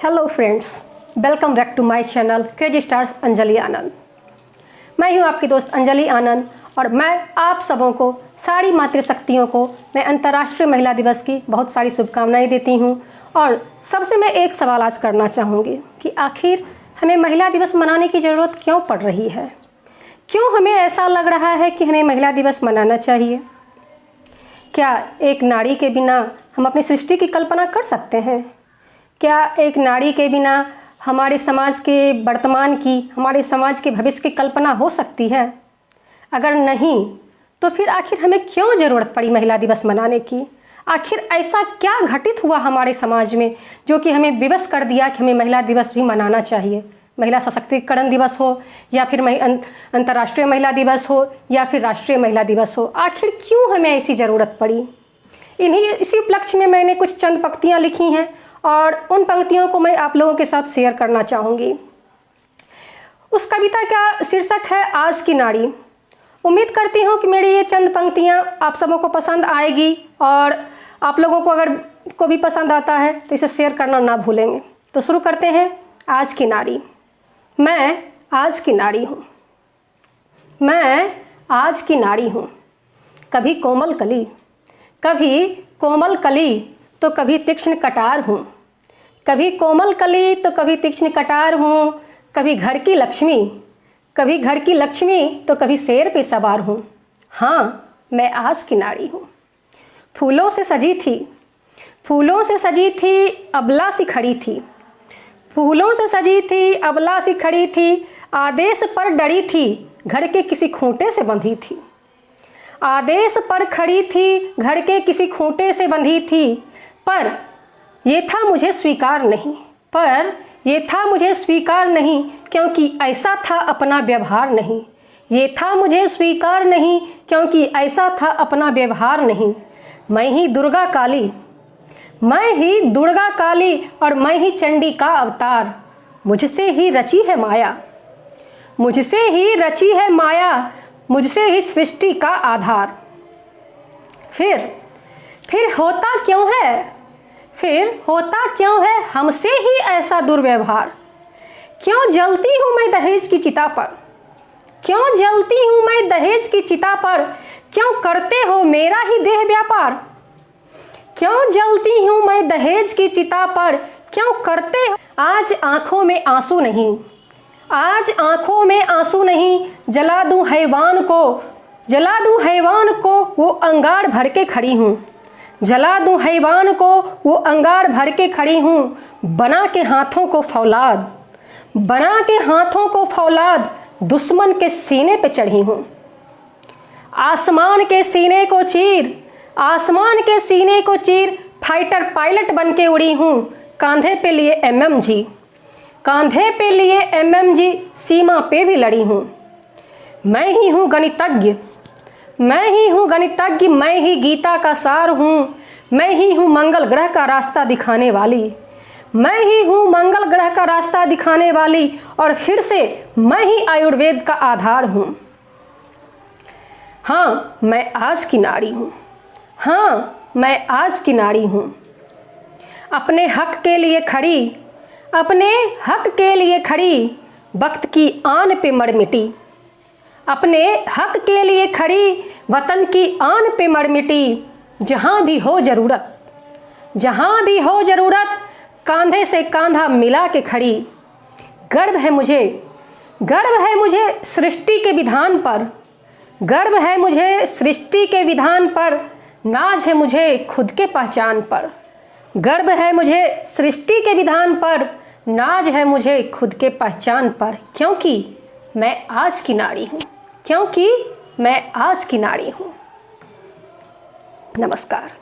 Hello friends, welcome back to my channel crazy stars Anjali Anand. मैं हूं आपकी दोस्त अंजलि आनंद और मैं आप सबों को, सारी मातृशक्तियों को मैं अंतर्राष्ट्रीय महिला दिवस की बहुत सारी शुभकामनाएं देती हूं। और सबसे मैं एक सवाल आज करना चाहूँगी कि आखिर हमें महिला दिवस मनाने की ज़रूरत क्यों पड़ रही है? क्यों हमें ऐसा लग रहा है कि हमें महिला दिवस मनाना चाहिए? क्या एक नारी के बिना हम अपनी सृष्टि की कल्पना कर सकते हैं? क्या एक नारी के बिना हमारे समाज के वर्तमान की, हमारे समाज के भविष्य की कल्पना हो सकती है? अगर नहीं, तो फिर आखिर हमें क्यों ज़रूरत पड़ी महिला दिवस मनाने की? आखिर ऐसा क्या घटित हुआ हमारे समाज में जो कि हमें विवश कर दिया कि हमें महिला दिवस भी मनाना चाहिए? महिला सशक्तिकरण दिवस हो या फिर अंतर्राष्ट्रीय महिला दिवस हो या फिर राष्ट्रीय महिला दिवस हो, आखिर क्यों हमें ऐसी ज़रूरत पड़ी? इसी उपलक्ष्य में मैंने कुछ चंद पंक्तियाँ लिखी हैं और उन पंक्तियों को मैं आप लोगों के साथ शेयर करना चाहूँगी। उस कविता का शीर्षक है आज की नारी। उम्मीद करती हूँ कि मेरी ये चंद पंक्तियाँ आप सबों को पसंद आएगी और आप लोगों को अगर को भी पसंद आता है तो इसे शेयर करना ना भूलेंगे। तो शुरू करते हैं। आज की नारी। मैं आज की नारी हूँ, मैं आज की नारी हूँ। कभी कोमल कली तो कभी तीक्ष्ण कटार हूँ। कभी कोमल कली तो कभी तीक्ष्ण कटार हूँ। कभी घर की लक्ष्मी तो कभी शेर पे सवार हूँ। हाँ, मैं आज की नारी हूँ। फूलों से सजी थी अबला सी खड़ी थी। फूलों से सजी थी अबला सी खड़ी थी। आदेश पर डरी थी, घर के किसी खूंटे से बंधी थी। आदेश पर खड़ी थी, घर के किसी खूंटे से बंधी थी। पर ये था मुझे स्वीकार नहीं, क्योंकि ऐसा था अपना व्यवहार नहीं। ये था मुझे स्वीकार नहीं, क्योंकि ऐसा था अपना व्यवहार नहीं। मैं ही दुर्गा काली और मैं ही चंडी का अवतार। मुझसे ही रची है माया, मुझसे ही सृष्टि का आधार। फिर होता क्यों है हमसे ही ऐसा दुर्व्यवहार? क्यों जलती हूँ मैं दहेज की चिता पर? क्यों करते हो मेरा ही देह व्यापार? क्यों जलती हूँ मैं दहेज की चिता पर? क्यों करते हो? आज आंखों में आंसू नहीं, जला दूं हैवान को वो अंगार भर के खड़ी हूँ। बना के हाथों को फौलाद दुश्मन के सीने पे चढ़ी हूँ। आसमान के सीने को चीर फाइटर पायलट बन के उड़ी हूँ। कांधे पे लिए एमएमजी सीमा पे भी लड़ी हूँ। मैं ही हूँ गणितज्ञ, मैं ही गीता का सार हूँ। मैं ही हूँ मंगल ग्रह का रास्ता दिखाने वाली, और फिर से मैं ही आयुर्वेद का आधार हूँ। हाँ, मैं आज की नारी हूँ। अपने हक के लिए खड़ी वक्त की आन पे मर मिटी। अपने हक के लिए खड़ी वतन की आन पे मर मिटी। जहाँ भी हो जरूरत कांधे से कांधा मिला के खड़ी। गर्व है मुझे सृष्टि के विधान पर। नाज है मुझे खुद के पहचान पर। नाज है मुझे खुद के पहचान पर। क्योंकि मैं आज की नारी हूँ। नमस्कार।